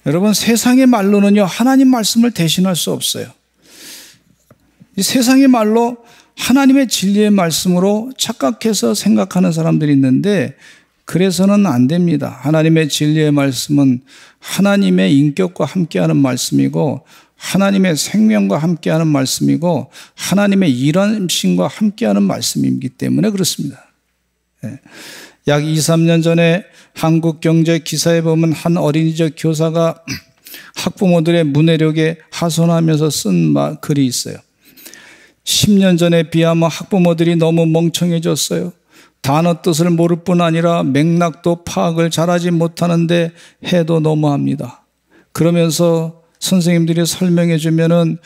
여러분, 세상의 말로는요, 하나님 말씀을 대신할 수 없어요. 이 세상의 말로 하나님의 진리의 말씀으로 착각해서 생각하는 사람들이 있는데, 그래서는 안 됩니다. 하나님의 진리의 말씀은 하나님의 인격과 함께하는 말씀이고, 하나님의 생명과 함께하는 말씀이고, 하나님의 일하심과 함께하는 말씀이기 때문에 그렇습니다. 약 2, 3년 전에 한국경제 기사에 보면 한 어린이집 교사가 학부모들의 문해력에 하소연하면서 쓴 글이 있어요. 10년 전에 비하면 학부모들이 너무 멍청해졌어요. 단어 뜻을 모를 뿐 아니라 맥락도 파악을 잘하지 못하는데 해도 너무합니다. 그러면서 선생님들이 설명해 주면은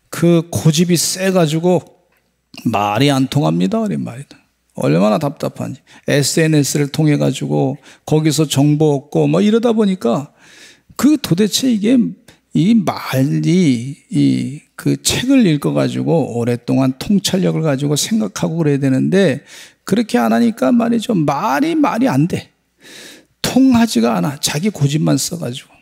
그 고집이 세가지고 말이 안 통합니다. 그런 말이다. 얼마나 답답한지. SNS를 통해 가지고 거기서 정보 얻고 뭐 이러다 보니까 그 도대체 이게 이 말이 그 책을 읽어 가지고 오랫동안 통찰력을 가지고 생각하고 그래야 되는데 그렇게 안 하니까 말이죠. 말이 안 돼. 통하지가 않아. 자기 고집만 써가지고.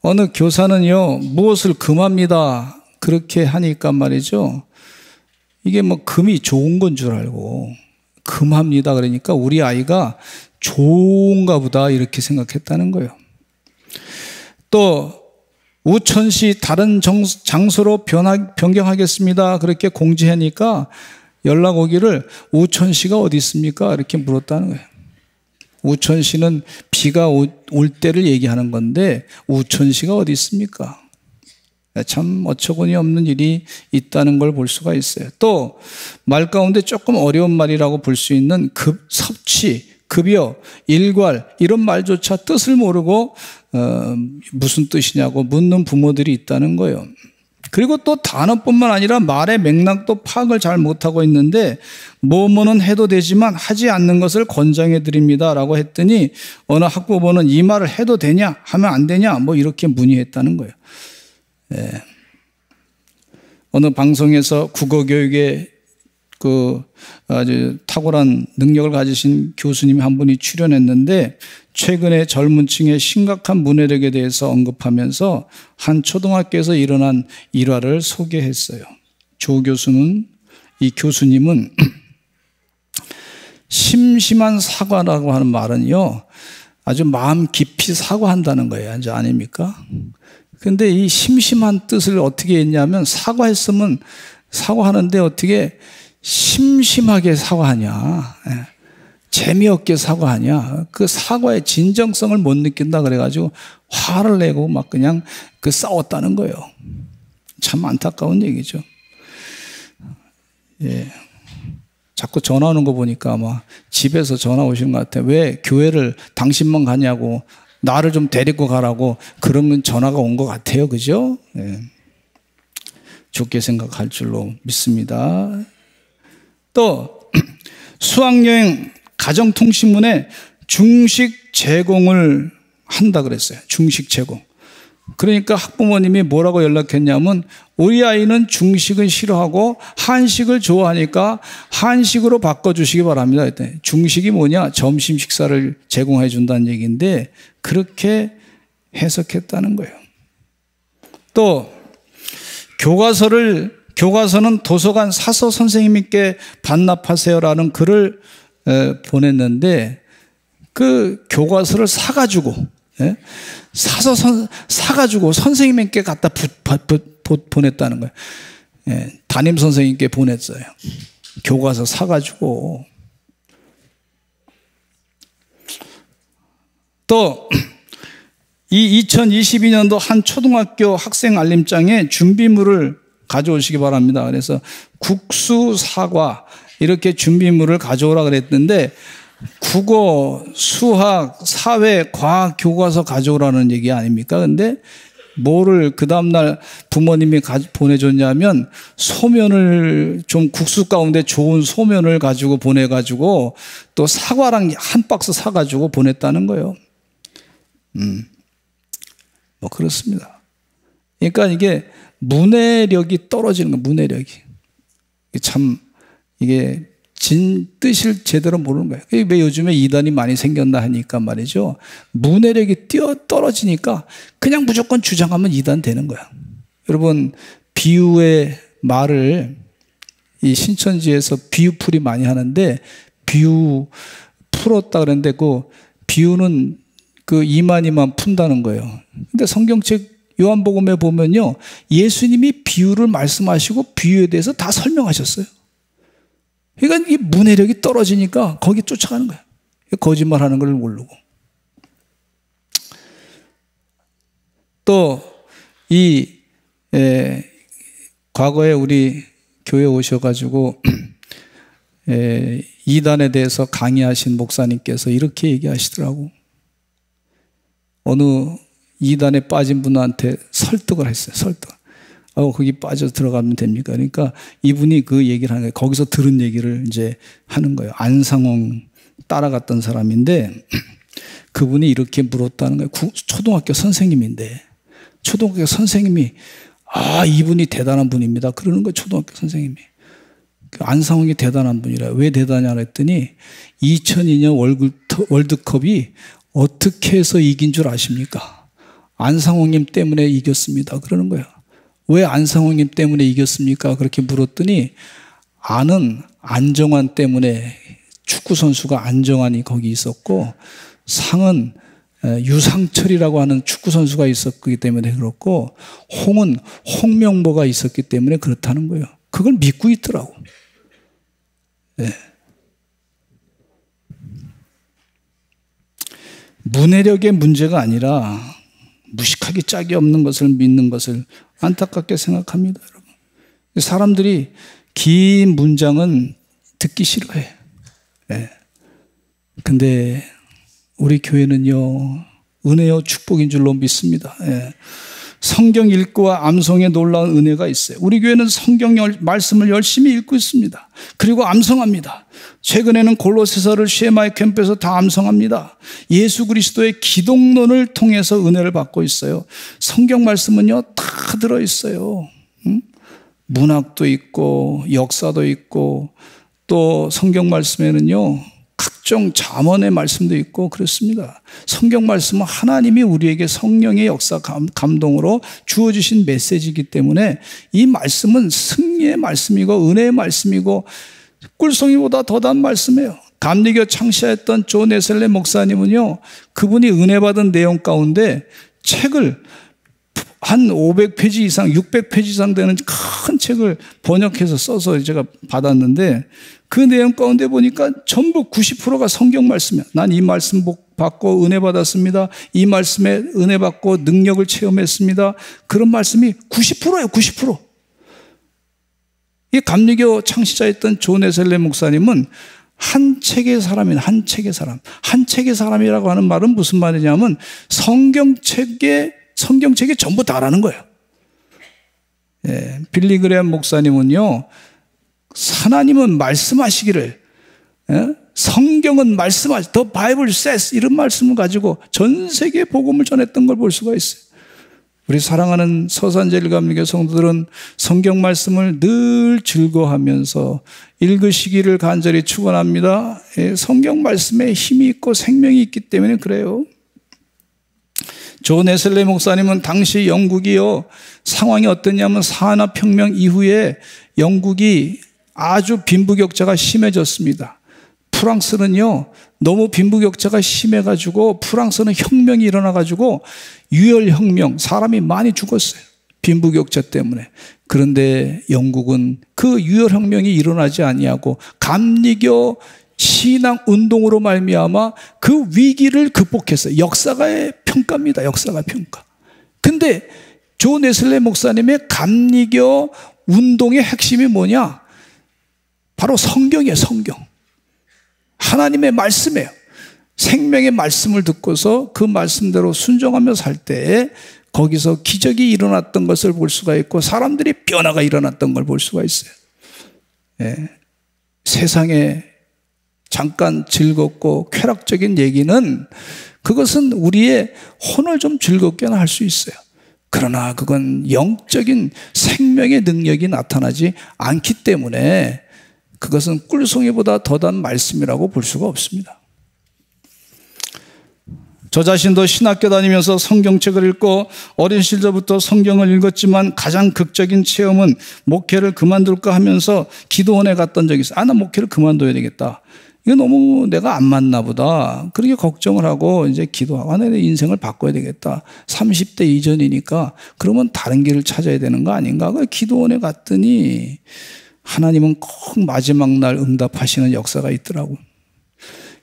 어느 교사는요, 무엇을 금합니다. 그렇게 하니까 말이죠. 이게 뭐 금이 좋은 건 줄 알고 금합니다. 그러니까 우리 아이가 좋은가 보다 이렇게 생각했다는 거예요. 또 우천시 다른 장소로 변경하겠습니다. 그렇게 공지하니까 연락 오기를 우천시가 어디 있습니까? 이렇게 물었다는 거예요. 우천시는 비가 올 때를 얘기하는 건데 우천시가 어디 있습니까? 참 어처구니 없는 일이 있다는 걸 볼 수가 있어요. 또 말 가운데 조금 어려운 말이라고 볼 수 있는 섭취, 급여, 일괄 이런 말조차 뜻을 모르고 무슨 뜻이냐고 묻는 부모들이 있다는 거예요. 그리고 또 단어뿐만 아니라 말의 맥락도 파악을 잘 못하고 있는데 뭐뭐는 해도 되지만 하지 않는 것을 권장해 드립니다 라고 했더니 어느 학부모는 이 말을 해도 되냐 하면 안 되냐 뭐 이렇게 문의했다는 거예요. 예. 어느 방송에서 국어교육에 그 아주 탁월한 능력을 가지신 교수님이 한 분이 출연했는데 최근에 젊은 층의 심각한 문해력에 대해서 언급하면서 한 초등학교에서 일어난 일화를 소개했어요. 이 교수님은 심심한 사과라고 하는 말은요, 아주 마음 깊이 사과한다는 거예요. 아닙니까? 근데 이 심심한 뜻을 어떻게 했냐면 사과했으면 사과하는데 어떻게 심심하게 사과하냐, 재미없게 사과하냐, 그 사과의 진정성을 못 느낀다 그래가지고 화를 내고 막 그냥 싸웠다는 거예요. 참 안타까운 얘기죠. 예. 자꾸 전화 오는 거 보니까 아마 집에서 전화 오시는 것 같아요. 왜 교회를 당신만 가냐고, 나를 좀 데리고 가라고 그런 전화가 온 것 같아요. 그죠? 예. 좋게 생각할 줄로 믿습니다. 또 수학여행 가정통신문에 중식 제공을 한다 그랬어요. 중식 제공. 그러니까 학부모님이 뭐라고 연락했냐면 우리 아이는 중식은 싫어하고 한식을 좋아하니까 한식으로 바꿔주시기 바랍니다. 했더니 중식이 뭐냐? 점심 식사를 제공해 준다는 얘기인데 그렇게 해석했다는 거예요. 또 교과서는 도서관 사서 선생님께 반납하세요라는 글을 보냈는데 그 교과서를 사가지고 사가지고 선생님께 갖다 보냈다는 거예요. 담임 선생님께 보냈어요. 교과서 사가지고. 또 이 2022년도 한 초등학교 학생 알림장에 준비물을 가져오시기 바랍니다. 그래서 국수, 사과 이렇게 준비물을 가져오라 그랬는데 국어, 수학, 사회, 과학 교과서 가져오라는 얘기 아닙니까? 근데 뭐를 그 다음날 부모님이 보내줬냐면 소면을 좀 국수 가운데 좋은 소면을 가지고 보내가지고 또 사과랑 한 박스 사가지고 보냈다는 거예요. 뭐 그렇습니다. 그러니까 이게 문해력이 떨어지는 거예요. 문해력이. 참 이게 진 뜻을 제대로 모르는 거예요. 왜 요즘에 이단이 많이 생겼나 하니까 말이죠. 문해력이 떨어지니까 그냥 무조건 주장하면 이단 되는 거야. 여러분, 비유의 말을 이 신천지에서 비유풀이 많이 하는데, 비유 풀었다 그랬는데 그 비유는 그 이만희만 푼다는 거예요. 근데 성경책 요한복음에 보면요, 예수님이 비유를 말씀하시고 비유에 대해서 다 설명하셨어요. 그러니까 이 문해력이 떨어지니까 거기 쫓아가는 거예요. 거짓말하는 걸 모르고. 또 이 과거에 우리 교회 오셔가지고 이단에 대해서 강의하신 목사님께서 이렇게 얘기하시더라고. 어느 이단에 빠진 분한테 설득을 했어요. 설득. 거기 빠져 들어가면 됩니까? 그러니까 이분이 그 얘기를 하는 거예요. 거기서 들은 얘기를 이제 하는 거예요. 안상홍 따라갔던 사람인데 그분이 이렇게 물었다는 거예요. 초등학교 선생님인데, 초등학교 선생님이 이분이 대단한 분입니다. 그러는 거예요. 초등학교 선생님이. 그 안상홍이 대단한 분이라. 왜 대단하냐 그랬더니 2002년 월드컵이 어떻게 해서 이긴 줄 아십니까? 안상홍님 때문에 이겼습니다. 그러는 거예요. 왜 안상홍님 때문에 이겼습니까? 그렇게 물었더니 안은 안정환 때문에, 축구선수가 안정환이 거기 있었고, 상은 유상철이라고 하는 축구선수가 있었기 때문에 그렇고, 홍은 홍명보가 있었기 때문에 그렇다는 거예요. 그걸 믿고 있더라고. 네. 문해력의 문제가 아니라 무식하게 짝이 없는 것을 믿는 것을 안타깝게 생각합니다, 여러분. 사람들이 긴 문장은 듣기 싫어해. 네. 근데 우리 교회는요, 은혜요 축복인 줄로 믿습니다. 네. 성경 읽고와 암송에 놀라운 은혜가 있어요. 우리 교회는 성경 말씀을 열심히 읽고 있습니다. 그리고 암송합니다. 최근에는 골로새서를 쉐마이 캠프에서 다 암송합니다. 예수 그리스도의 기독론을 통해서 은혜를 받고 있어요. 성경 말씀은요 다 들어있어요. 문학도 있고 역사도 있고, 또 성경 말씀에는요 각종 잠언의 말씀도 있고 그렇습니다. 성경 말씀은 하나님이 우리에게 성령의 역사 감동으로 주어주신 메시지이기 때문에 이 말씀은 승리의 말씀이고 은혜의 말씀이고 꿀송이보다 더단 말씀이에요. 감리교 창시했던 존 웨슬리 목사님은요, 그분이 은혜 받은 내용 가운데 책을 한 500페이지 이상, 600페이지 이상 되는 큰 책을 번역해서 써서 제가 받았는데, 그 내용 가운데 보니까 전부 90%가 성경 말씀이야. 난 이 말씀 받고 은혜 받았습니다. 이 말씀에 은혜 받고 능력을 체험했습니다. 그런 말씀이 90%예요, 90%. 이 감리교 창시자였던 존 웨슬리 목사님은 한 책의 사람이에요. 한 책의 사람. 한 책의 사람이라고 하는 말은 무슨 말이냐면 성경책에 전부 다라는 거예요. 예, 빌리 그레엄 목사님은요, 하나님은 말씀하시기를, 성경은 the Bible says 이런 말씀을 가지고 전 세계에 복음을 전했던 걸 볼 수가 있어요. 우리 사랑하는 서산제일감리교 성도들은 성경 말씀을 늘 즐거워하면서 읽으시기를 간절히 축원합니다. 성경 말씀에 힘이 있고 생명이 있기 때문에 그래요. 존 웨슬리 목사님은 당시 영국이요, 상황이 어땠냐면 산업혁명 이후에 영국이 아주 빈부격차가 심해졌습니다. 프랑스는요 너무 빈부격차가 심해가지고 프랑스는 혁명이 일어나가지고 유혈혁명, 사람이 많이 죽었어요, 빈부격차 때문에. 그런데 영국은 그 유혈혁명이 일어나지 아니하고 감리교 신앙 운동으로 말미암아 그 위기를 극복했어요. 역사가의 평가입니다. 역사가 평가. 근데 존 웨슬리 목사님의 감리교 운동의 핵심이 뭐냐? 바로 성경이에요. 성경. 하나님의 말씀이에요. 생명의 말씀을 듣고서 그 말씀대로 순종하며 살 때에 거기서 기적이 일어났던 것을 볼 수가 있고 사람들이 변화가 일어났던 걸 볼 수가 있어요. 예. 세상에 잠깐 즐겁고 쾌락적인 얘기는, 그것은 우리의 혼을 좀 즐겁게는 할 수 있어요. 그러나 그건 영적인 생명의 능력이 나타나지 않기 때문에 그것은 꿀송이보다 더단 말씀이라고 볼 수가 없습니다. 저 자신도 신학교 다니면서 성경책을 읽고 어린 시절부터 성경을 읽었지만 가장 극적인 체험은 목회를 그만둘까 하면서 기도원에 갔던 적이 있어요. 나 목회를 그만둬야 되겠다. 이거 너무 내가 안 맞나 보다. 그렇게 걱정을 하고 이제 기도하고 내 인생을 바꿔야 되겠다. 30대 이전이니까 그러면 다른 길을 찾아야 되는 거 아닌가. 기도원에 갔더니 하나님은 꼭 마지막 날 응답하시는 역사가 있더라고요.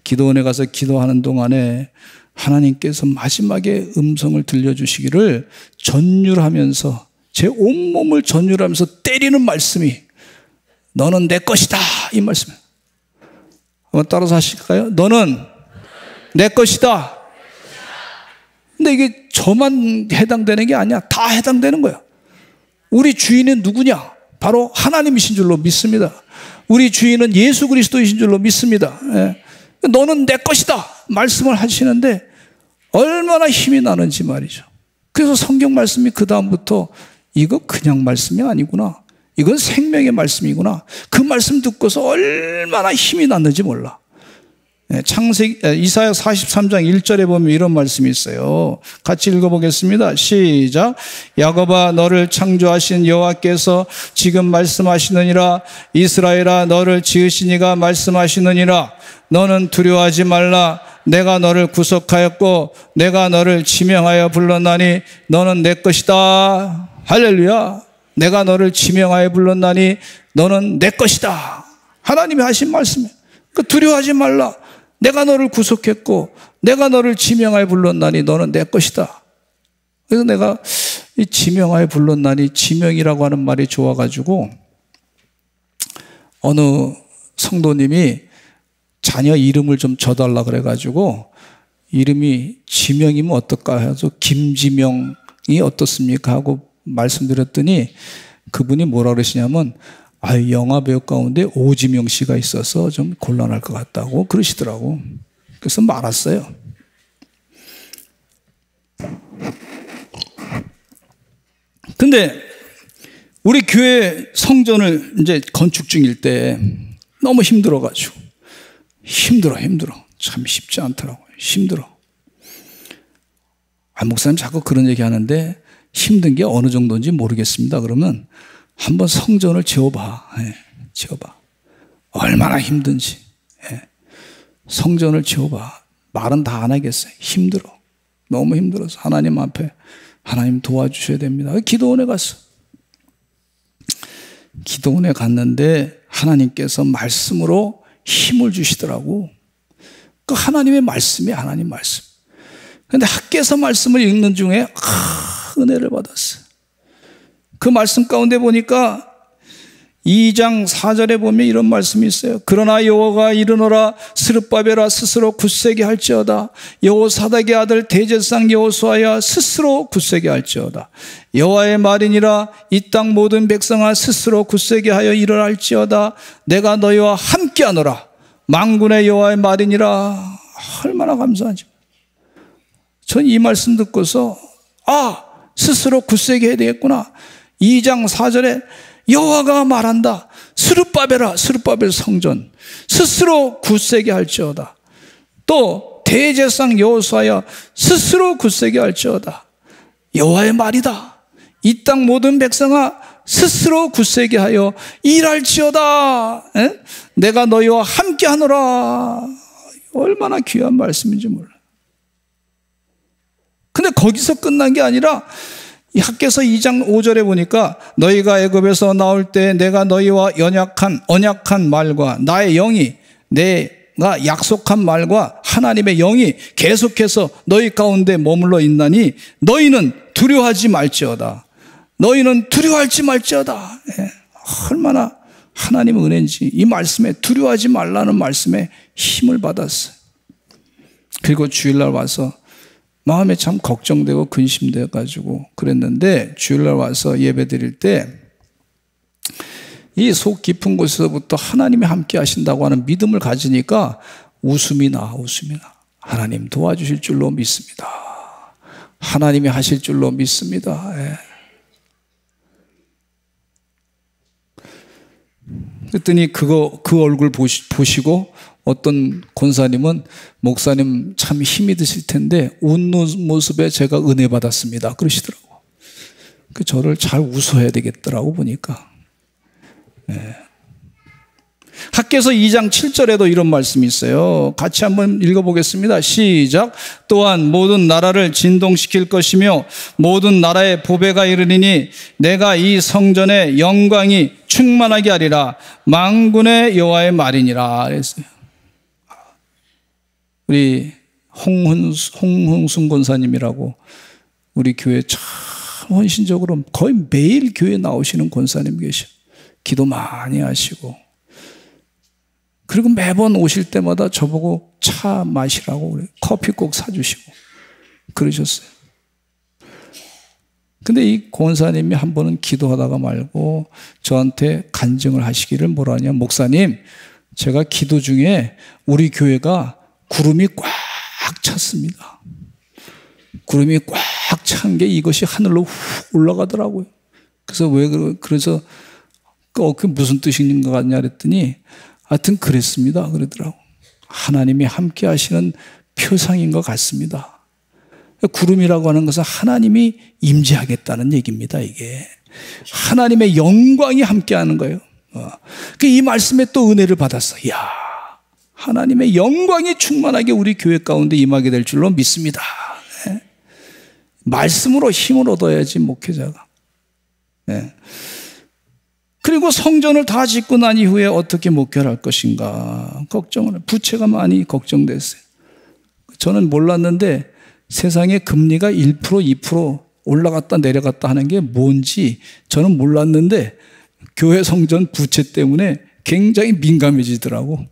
기도원에 가서 기도하는 동안에 하나님께서 마지막에 음성을 들려주시기를 전율하면서 제 온몸을 전율하면서 때리는 말씀이 너는 내 것이다 이 말씀이에요. 한번 따라서 하실까요? 너는 내 것이다. 근데 이게 저만 해당되는 게 아니야. 다 해당되는 거야. 우리 주인은 누구냐? 바로 하나님이신 줄로 믿습니다. 우리 주인은 예수 그리스도이신 줄로 믿습니다. 예. 너는 내 것이다 말씀을 하시는데 얼마나 힘이 나는지 말이죠. 그래서 성경 말씀이 그 다음부터 이거 그냥 말씀이 아니구나. 이건 생명의 말씀이구나. 그 말씀 듣고서 얼마나 힘이 났는지 몰라. 창세기 이사야 43장 1절에 보면 이런 말씀이 있어요. 같이 읽어보겠습니다. 시작. 야곱아 너를 창조하신 여호와께서 지금 말씀하시느니라. 이스라엘아 너를 지으신 이가 말씀하시느니라. 너는 두려워하지 말라. 내가 너를 구속하였고 내가 너를 지명하여 불렀나니 너는 내 것이다. 할렐루야. 내가 너를 지명하여 불렀나니 너는 내 것이다. 하나님이 하신 말씀이에요. 두려워하지 말라. 내가 너를 구속했고 내가 너를 지명하여 불렀나니 너는 내 것이다. 그래서 내가 이 지명하여 불렀나니 지명이라고 하는 말이 좋아가지고 어느 성도님이 자녀 이름을 좀 줘달라 그래가지고 이름이 지명이면 어떨까 해서 김지명이 어떻습니까 하고 말씀드렸더니 그분이 뭐라 그러시냐면 영화배우 가운데 오지명 씨가 있어서 좀 곤란할 것 같다고 그러시더라고. 그래서 말았어요. 근데 우리 교회 성전을 이제 건축 중일 때 너무 힘들어가지고 힘들어 참 쉽지 않더라고요. 힘들어. 목사님 자꾸 그런 얘기 하는데 힘든 게 어느 정도인지 모르겠습니다. 그러면 한번 성전을 지어봐. 지어봐. 얼마나 힘든지. 성전을 지어봐. 말은 다 안 하겠어요. 힘들어. 너무 힘들어서 하나님 앞에 하나님 도와주셔야 됩니다. 기도원에 갔어. 기도원에 갔는데 하나님께서 말씀으로 힘을 주시더라고. 그 하나님의 말씀이 하나님 말씀. 그런데 학교에서 말씀을 읽는 중에 은혜를 받았어요. 그 말씀 가운데 보니까 2장 4절에 보면 이런 말씀이 있어요. 그러나 여호와가 이르노라 스룹바벨아 스스로 굳세게 할지어다. 여호사닥의 아들 대제상 여호수아야 스스로 굳세게 할지어다. 여호와의 말이니라 이 땅 모든 백성아 스스로 굳세게 하여 일어날지어다. 내가 너희와 함께하노라. 만군의 여호와의 말이니라. 얼마나 감사하죠. 전 이 말씀 듣고서 스스로 굳세게 해야 되겠구나. 2장 4절에 여호와가 말한다. 스룹바벨아 스룹바벨 성전 스스로 굳세게 할지어다. 또 대제상 여호수아야 스스로 굳세게 할지어다. 여호와의 말이다. 이 땅 모든 백성아 스스로 굳세게 하여 일할지어다. 내가 너희와 함께하노라. 얼마나 귀한 말씀인지 몰라. 근데 거기서 끝난 게 아니라 이 학개서 2장 5절에 보니까 너희가 애굽에서 나올 때 내가 너희와 언약한 말과 나의 영이 내가 약속한 말과 하나님의 영이 계속해서 너희 가운데 머물러 있나니 너희는 두려워하지 말지어다. 너희는 두려워하지 말지어다. 얼마나 하나님의 은혜인지 이 말씀에 두려워하지 말라는 말씀에 힘을 받았어요. 그리고 주일날 와서 마음에 참 걱정되고 근심돼 가지고 그랬는데 주일날 와서 예배 드릴 때 이 속 깊은 곳에서부터 하나님이 함께 하신다고 하는 믿음을 가지니까 웃음이 나. 하나님 도와주실 줄로 믿습니다. 하나님이 하실 줄로 믿습니다. 그랬더니 그 얼굴 보시고 어떤 권사님은 목사님 참 힘이 드실 텐데 웃는 모습에 제가 은혜 받았습니다. 그러시더라고. 저를 잘 웃어야 되겠더라고 보니까. 네. 학개서 2장 7절에도 이런 말씀이 있어요. 같이 한번 읽어보겠습니다. 시작. 또한 모든 나라를 진동시킬 것이며 모든 나라의 보배가 이르리니 내가 이 성전의 영광이 충만하게 하리라. 만군의 여호와의 말이니라. 그랬어요. 우리 홍흥순 권사님이라고 우리 교회 참 헌신적으로 거의 매일 교회 나오시는 권사님 계셔. 기도 많이 하시고, 그리고 매번 오실 때마다 저보고 차 마시라고 그래요. 커피 꼭 사주시고 그러셨어요. 근데 이 권사님이 한 번은 기도하다가 말고 저한테 간증을 하시기를 뭐라 하냐. 목사님, 제가 기도 중에 우리 교회가 구름이 꽉 찼습니다. 구름이 꽉 찬 게 이것이 하늘로 훅 올라가더라고요. 그래서 그래서 그게 무슨 뜻인 것 같냐 그랬더니 하여튼 그랬습니다. 그러더라고. 하나님이 함께 하시는 표상인 것 같습니다. 구름이라고 하는 것은 하나님이 임재하겠다는 얘기입니다. 이게 하나님의 영광이 함께 하는 거예요. 이 말씀에 또 은혜를 받았어. 이야, 하나님의 영광이 충만하게 우리 교회 가운데 임하게 될 줄로 믿습니다. 네. 말씀으로 힘을 얻어야지 목회자가. 네. 그리고 성전을 다 짓고 난 이후에 어떻게 목회를 할 것인가 걱정을, 부채가 많이 걱정됐어요. 저는 몰랐는데 세상에 금리가 1%, 2% 올라갔다 내려갔다 하는 게 뭔지 저는 몰랐는데 교회 성전 부채 때문에 굉장히 민감해지더라고.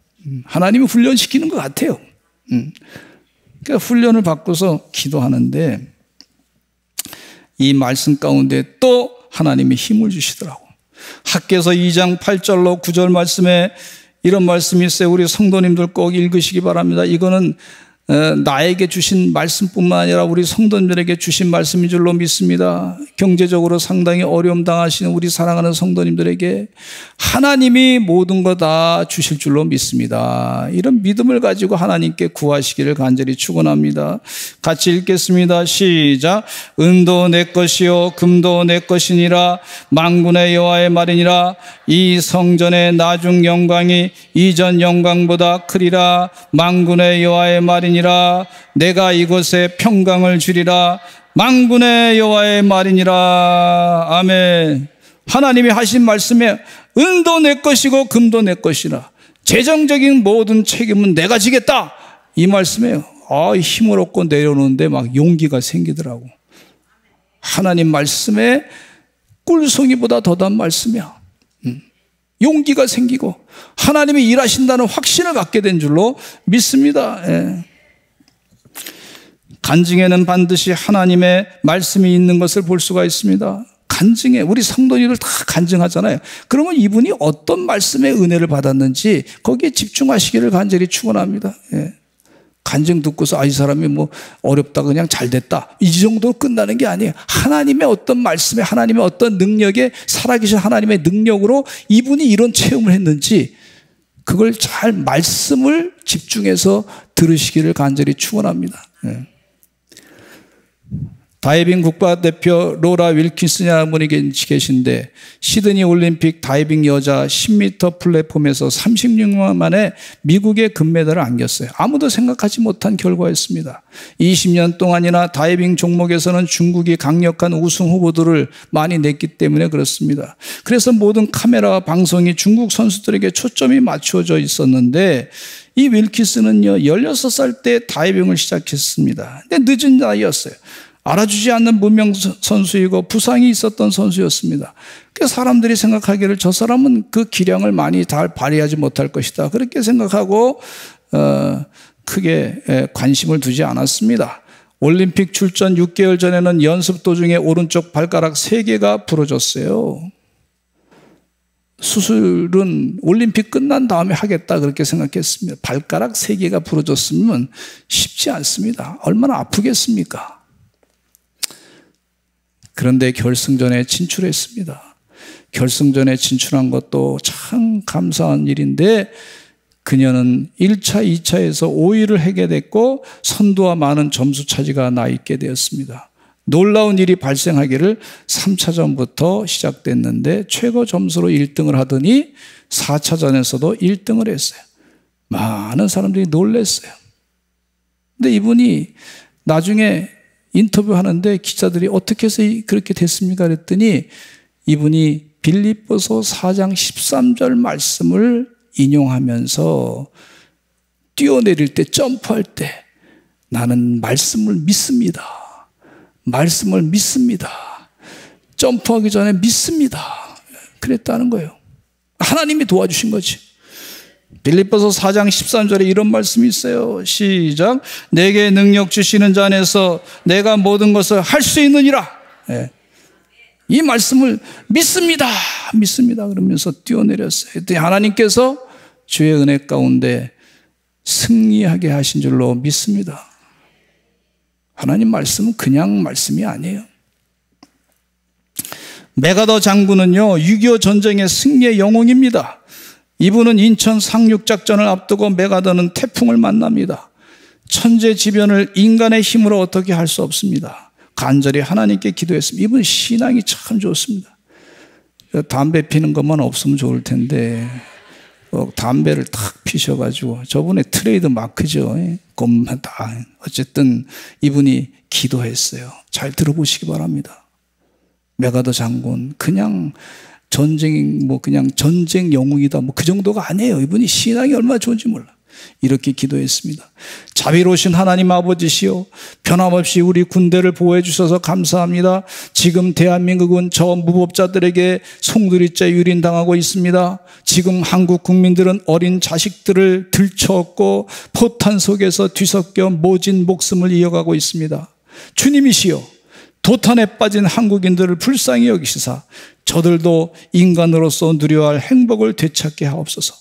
하나님이 훈련시키는 것 같아요. 그러니까 훈련을 받고서 기도하는데 이 말씀 가운데 또 하나님이 힘을 주시더라고. 학개서 2장 8절로 9절 말씀에 이런 말씀이 있어요. 우리 성도님들 꼭 읽으시기 바랍니다. 이거는 나에게 주신 말씀뿐만 아니라 우리 성도님들에게 주신 말씀인 줄로 믿습니다. 경제적으로 상당히 어려움 당하시는 우리 사랑하는 성도님들에게 하나님이 모든 거 다 주실 줄로 믿습니다. 이런 믿음을 가지고 하나님께 구하시기를 간절히 축원합니다. 같이 읽겠습니다. 시작. 은도 내 것이요 금도 내 것이니라. 만군의 여호와의 말이니라. 이 성전의 나중 영광이 이전 영광보다 크리라. 만군의 여호와의 말이니라. 내가 이곳에 평강을 주리라. 만군의 여호와의 말이니라. 아멘. 하나님이 하신 말씀에 은도 내 것이고 금도 내 것이라. 재정적인 모든 책임은 내가 지겠다. 이 말씀에요. 힘을 얻고 내려오는데 막 용기가 생기더라고. 하나님 말씀에 꿀송이보다 더단 말씀이야. 용기가 생기고 하나님이 일하신다는 확신을 갖게 된 줄로 믿습니다. 예. 간증에는 반드시 하나님의 말씀이 있는 것을 볼 수가 있습니다. 간증에 우리 성도님들 다 간증하잖아요. 그러면 이분이 어떤 말씀의 은혜를 받았는지 거기에 집중하시기를 간절히 축원합니다. 예. 간증 듣고서 이 사람이 뭐 어렵다 그냥 잘 됐다 이 정도로 끝나는 게 아니에요. 하나님의 어떤 말씀에 하나님의 어떤 능력에 살아계신 하나님의 능력으로 이분이 이런 체험을 했는지 그걸 잘 말씀을 집중해서 들으시기를 간절히 축원합니다. 예. 다이빙 국가대표 로라 윌킨스냐는 분이 계신데 시드니 올림픽 다이빙 여자 10m 플랫폼에서 36년 만에 미국의 금메달을 안겼어요. 아무도 생각하지 못한 결과였습니다. 20년 동안이나 다이빙 종목에서는 중국이 강력한 우승 후보들을 많이 냈기 때문에 그렇습니다. 그래서 모든 카메라와 방송이 중국 선수들에게 초점이 맞춰져 있었는데 이 윌킨스는요 16살 때 다이빙을 시작했습니다. 근데 늦은 나이였어요. 알아주지 않는 무명 선수이고 부상이 있었던 선수였습니다. 그래서 사람들이 생각하기를 저 사람은 그 기량을 많이 잘 발휘하지 못할 것이다. 그렇게 생각하고 크게 관심을 두지 않았습니다. 올림픽 출전 6개월 전에는 연습 도중에 오른쪽 발가락 3개가 부러졌어요. 수술은 올림픽 끝난 다음에 하겠다 그렇게 생각했습니다. 발가락 3개가 부러졌으면 쉽지 않습니다. 얼마나 아프겠습니까? 그런데 결승전에 진출했습니다. 결승전에 진출한 것도 참 감사한 일인데 그녀는 1차, 2차에서 5위를 하게 됐고 선두와 많은 점수 차지가 나 있게 되었습니다. 놀라운 일이 발생하기를 3차전부터 시작됐는데 최고 점수로 1등을 하더니 4차전에서도 1등을 했어요. 많은 사람들이 놀랐어요. 근데 이분이 나중에 인터뷰하는데 기자들이 어떻게 해서 그렇게 됐습니까? 그랬더니 이분이 빌립보서 4장 13절 말씀을 인용하면서 뛰어내릴 때, 점프할 때 나는 말씀을 믿습니다. 말씀을 믿습니다. 점프하기 전에 믿습니다. 그랬다는 거예요. 하나님이 도와주신 거지. 빌립보서 4장 13절에 이런 말씀이 있어요. 시작. 내게 능력 주시는 자 안에서 내가 모든 것을 할 수 있느니라. 네. 이 말씀을 믿습니다. 믿습니다. 그러면서 뛰어내렸어요. 그때 하나님께서 주의 은혜 가운데 승리하게 하신 줄로 믿습니다. 하나님 말씀은 그냥 말씀이 아니에요. 메가더 장군은요, 6.25 전쟁의 승리의 영웅입니다. 이분은 인천 상륙작전을 앞두고 메가더는 태풍을 만납니다. 천재지변을 인간의 힘으로 어떻게 할 수 없습니다. 간절히 하나님께 기도했습니다. 이분 신앙이 참 좋습니다. 담배 피는 것만 없으면 좋을 텐데 담배를 탁 피셔가지고 저분의 트레이드 마크죠. 것만 다. 어쨌든 이분이 기도했어요. 잘 들어보시기 바랍니다. 메가더 장군 그냥 그냥 전쟁 영웅이다 그 정도가 아니에요. 이분이 신앙이 얼마나 좋은지 몰라. 이렇게 기도했습니다. 자비로우신 하나님 아버지시여, 변함없이 우리 군대를 보호해 주셔서 감사합니다. 지금 대한민국은 저 무법자들에게 송두리째 유린당하고 있습니다. 지금 한국 국민들은 어린 자식들을 들쳐업고 포탄 속에서 뒤섞여 모진 목숨을 이어가고 있습니다. 주님이시여, 도탄에 빠진 한국인들을 불쌍히 여기시사 저들도 인간으로서 누려야 할 행복을 되찾게 하옵소서.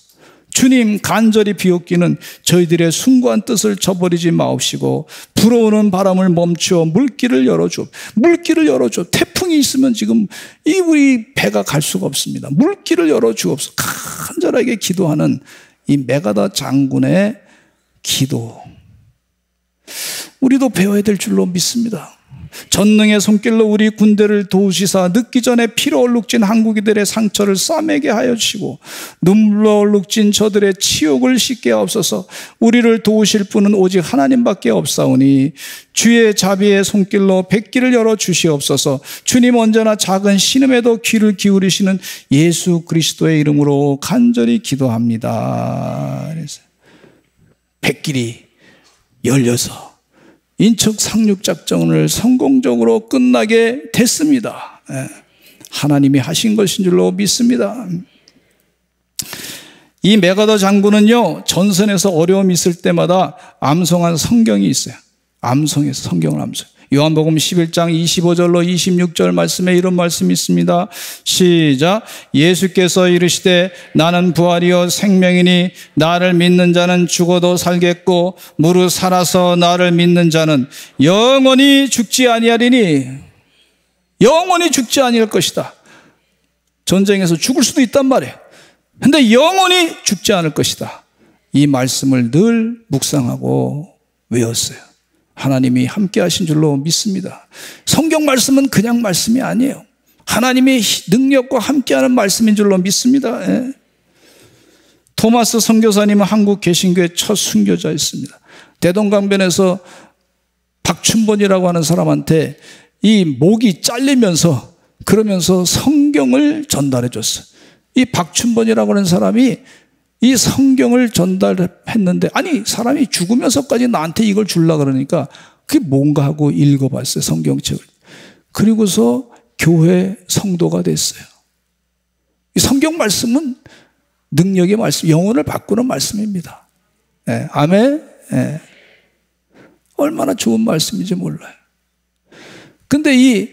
주님, 간절히 비옵기는 저희들의 숭고한 뜻을 저버리지 마옵시고 불어오는 바람을 멈추어 물길을 열어줘. 태풍이 있으면 지금 우리 배가 갈 수가 없습니다. 물길을 열어주옵소서. 간절하게 기도하는 이 메가더 장군의 기도, 우리도 배워야 될 줄로 믿습니다. 전능의 손길로 우리 군대를 도우시사 늦기 전에 피로 얼룩진 한국인들의 상처를 싸매게 하여 주시고 눈물로 얼룩진 저들의 치욕을 씻게 하옵소서. 우리를 도우실 분은 오직 하나님밖에 없사오니 주의 자비의 손길로 백기를 열어 주시옵소서. 주님, 언제나 작은 신음에도 귀를 기울이시는 예수 그리스도의 이름으로 간절히 기도합니다. 그래서 백길이 열려서 인척 상륙작전을 성공적으로 끝나게 됐습니다. 하나님이 하신 것인 줄로 믿습니다. 이 메가더 장군은요, 전선에서 어려움이 있을 때마다 암송한 성경이 있어요. 암송해서 성경을 암송. 요한복음 11장 25절로 26절 말씀에 이런 말씀이 있습니다. 시작. 예수께서 이르시되 나는 부활이요 생명이니 나를 믿는 자는 죽어도 살겠고 무릇 살아서 나를 믿는 자는 영원히 죽지 아니하리니. 영원히 죽지 아니할 것이다. 전쟁에서 죽을 수도 있단 말이에요. 근데 영원히 죽지 않을 것이다. 이 말씀을 늘 묵상하고 외웠어요. 하나님이 함께 하신 줄로 믿습니다. 성경 말씀은 그냥 말씀이 아니에요. 하나님의 능력과 함께하는 말씀인 줄로 믿습니다. 토마스 선교사님은 한국 개신교의 첫 순교자였습니다. 대동강변에서 박춘본이라고 하는 사람한테 이 목이 잘리면서 그러면서 성경을 전달해 줬어요. 이 박춘본이라고 하는 사람이 이 성경을 전달했는데, 아니 사람이 죽으면서까지 나한테 이걸 주려고 그러니까 그게 뭔가 하고 읽어봤어요, 성경책을. 그리고서 교회 성도가 됐어요. 이 성경 말씀은 능력의 말씀, 영혼을 바꾸는 말씀입니다. 아멘. 얼마나 좋은 말씀인지 몰라요. 근데 이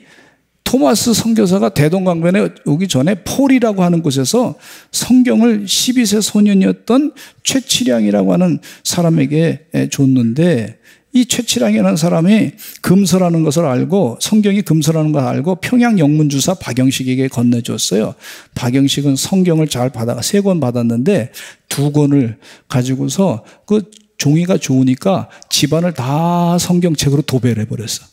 토마스 선교사가 대동강변에 오기 전에 폴이라고 하는 곳에서 성경을 12세 소년이었던 최치량이라고 하는 사람에게 줬는데, 이 최치량이라는 사람이 금서라는 것을 알고, 성경이 금서라는 걸 알고 평양 영문주사 박영식에게 건네줬어요. 박영식은 성경을 잘 받아가 3권 받았는데 2권을 가지고서 그 종이가 좋으니까 집안을 다 성경책으로 도배를 해버렸어.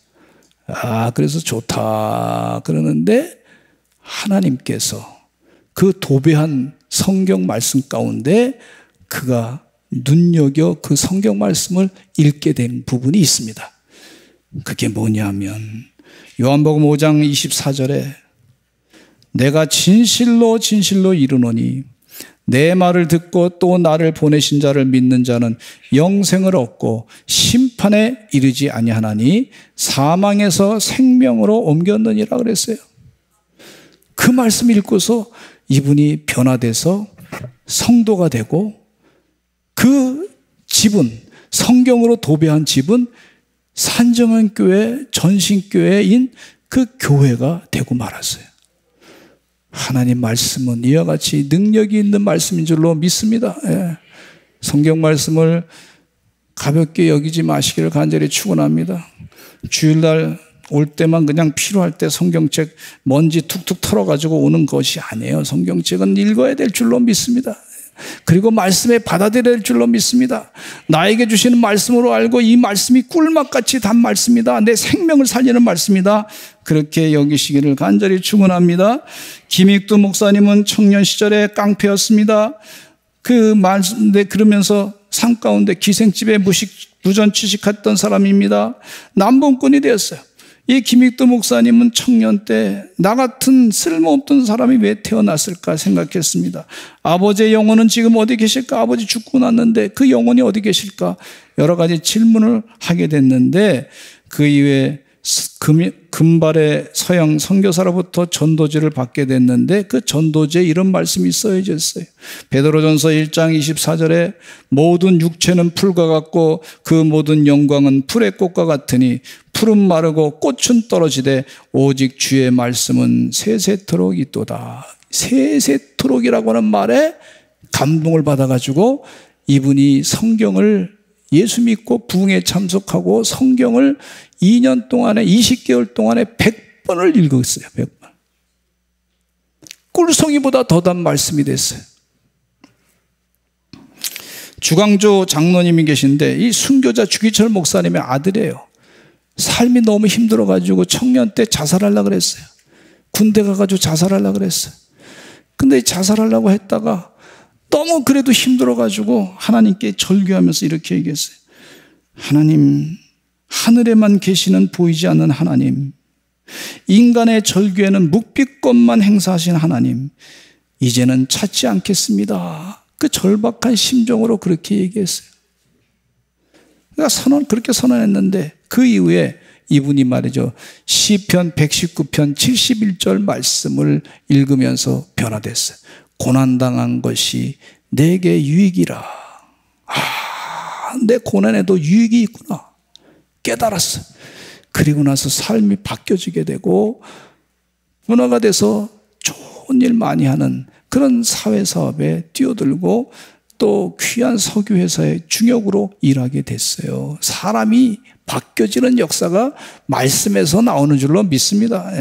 그래서 좋다 그러는데 하나님께서 그 도배한 성경 말씀 가운데 그가 눈여겨 그 성경 말씀을 읽게 된 부분이 있습니다. 그게 뭐냐면 요한복음 5장 24절에 내가 진실로 진실로 이르노니 내 말을 듣고 또 나를 보내신 자를 믿는 자는 영생을 얻고 심판에 이르지 아니하나니 사망에서 생명으로 옮겼느니라 그랬어요. 그 말씀 읽고서 이분이 변화돼서 성도가 되고 그 집은, 성경으로 도배한 집은 산정한 교회, 전신교회인 그 교회가 되고 말았어요. 하나님 말씀은 이와 같이 능력이 있는 말씀인 줄로 믿습니다. 성경 말씀을 가볍게 여기지 마시기를 간절히 축원합니다. 주일날 올 때만 그냥 필요할 때 성경책 먼지 툭툭 털어가지고 오는 것이 아니에요. 성경책은 읽어야 될 줄로 믿습니다. 그리고 말씀에 받아들여야 될 줄로 믿습니다. 나에게 주시는 말씀으로 알고 이 말씀이 꿀맛같이 단 말씀이다. 내 생명을 살리는 말씀이다. 그렇게 여기시기를 간절히 축원합니다. 김익두 목사님은 청년 시절에 깡패였습니다. 그 말씀, 그러면서 산 가운데 기생집에 무전 취직했던 사람입니다. 남봉꾼이 되었어요. 이 김익두 목사님은 청년 때 나 같은 쓸모없던 사람이 왜 태어났을까 생각했습니다. 아버지의 영혼은 지금 어디 계실까? 아버지 죽고 났는데 그 영혼이 어디 계실까? 여러 가지 질문을 하게 됐는데 그 이후에 금발의 서양 선교사로부터 전도지를 받게 됐는데 그 전도지에 이런 말씀이 써져 있어요. 베드로전서 1장 24절에 모든 육체는 풀과 같고 그 모든 영광은 풀의 꽃과 같으니 풀은 마르고 꽃은 떨어지되 오직 주의 말씀은 세세토록 있도다. 세세토록이라고 하는 말에 감동을 받아가지고 이분이 성경을 예수 믿고 부흥에 참석하고 성경을 2년 동안에 20개월 동안에 100번을 읽었어요. 100번. 꿀송이보다 더단 말씀이 됐어요. 주강조 장로님이 계신데 이 순교자 주기철 목사님의 아들이에요. 삶이 너무 힘들어가지고 청년 때 자살하려고 그랬어요. 군대 가가지고 자살하려고 그랬어요. 근데 자살하려고 했다가 너무 그래도 힘들어가지고 하나님께 절규하면서 이렇게 얘기했어요. 하나님, 하늘에만 계시는 보이지 않는 하나님, 인간의 절규에는 묵비권만 행사하신 하나님, 이제는 찾지 않겠습니다. 그 절박한 심정으로 그렇게 얘기했어요. 그러니까 그렇게 선언했는데 그 이후에 이분이 말이죠, 시편 119편 71절 말씀을 읽으면서 변화됐어요. 고난당한 것이 내게 유익이라. 내 고난에도 유익이 있구나 깨달았어. 그리고 나서 삶이 바뀌어지게 되고 문화가 돼서 좋은 일 많이 하는 그런 사회사업에 뛰어들고 또 귀한 석유회사의 중역으로 일하게 됐어요. 사람이 바뀌어지는 역사가 말씀에서 나오는 줄로 믿습니다.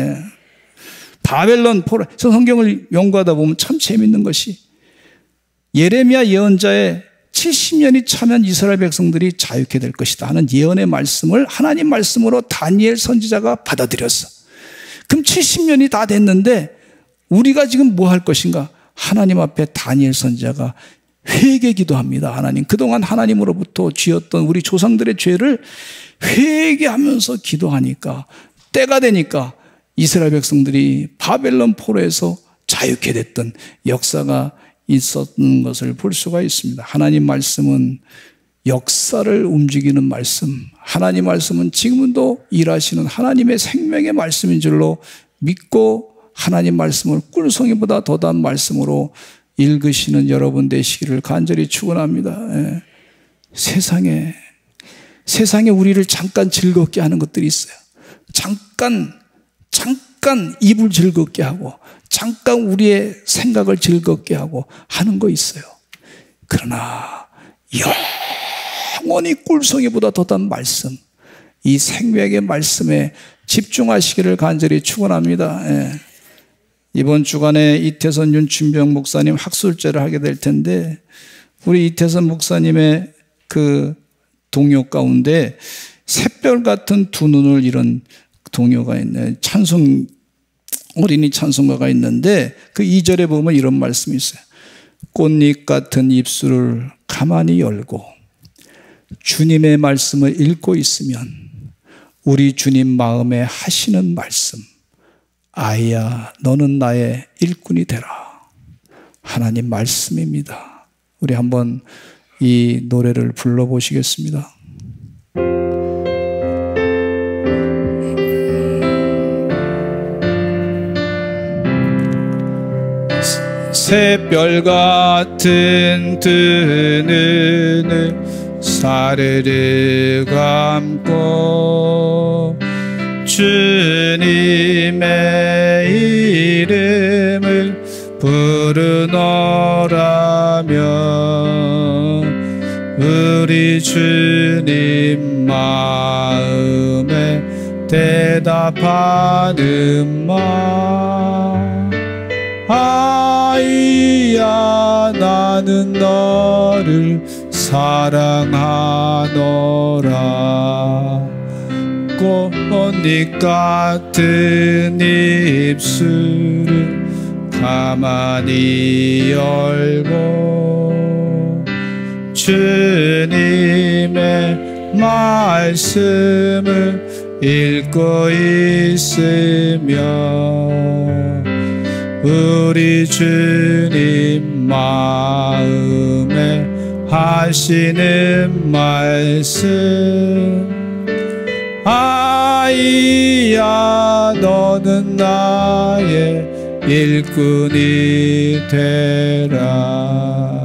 바벨론 포로, 성경을 연구하다 보면 참 재밌는 것이 예레미야 예언자의 70년이 차면 이스라엘 백성들이 자유케 될 것이다 하는 예언의 말씀을 하나님 말씀으로 다니엘 선지자가 받아들였어. 그럼 70년이 다 됐는데 우리가 지금 뭐 할 것인가? 하나님 앞에 다니엘 선지자가 회개 기도합니다. 하나님, 그동안 하나님으로부터 지었던 우리 조상들의 죄를 회개하면서 기도하니까 때가 되니까 이스라엘 백성들이 바벨론 포로에서 자유케 됐던 역사가 있었는 것을 볼 수가 있습니다. 하나님 말씀은 역사를 움직이는 말씀, 하나님 말씀은 지금도 일하시는 하나님의 생명의 말씀인 줄로 믿고 하나님 말씀을 꿀송이보다 더단 말씀으로 읽으시는 여러분 되시기를 간절히 축원합니다. 세상에 우리를 잠깐 즐겁게 하는 것들이 있어요. 잠깐 입을 즐겁게 하고 잠깐 우리의 생각을 즐겁게 하고 하는 거 있어요. 그러나 영원히 꿀송이보다 더단 말씀, 이 생명의 말씀에 집중하시기를 간절히 축원합니다. 예. 이번 주간에 이태선 윤춘병 목사님 학술제를 하게 될 텐데, 우리 이태선 목사님의 그 동요 가운데 샛별 같은 두 눈을 잃은 동요가 있네. 찬송, 어린이 찬송가가 있는데 그 2절에 보면 이런 말씀이 있어요. 꽃잎 같은 입술을 가만히 열고 주님의 말씀을 읽고 있으면 우리 주님 마음에 하시는 말씀, 아이야 너는 나의 일꾼이 되라. 하나님 말씀입니다. 우리 한번 이 노래를 불러보시겠습니다. 새별 같은 두 눈을 사르르 감고 주님의 이름을 부르노라면 우리 주님 마음에 대답하는 말, 아이야 나는 너를 사랑하노라. 꽃잎 같은 입술을 가만히 열고 주님의 말씀을 읽고 있으며 우리 주님 마음에 하시는 말씀, 아이야 너는 나의 일꾼이 되라.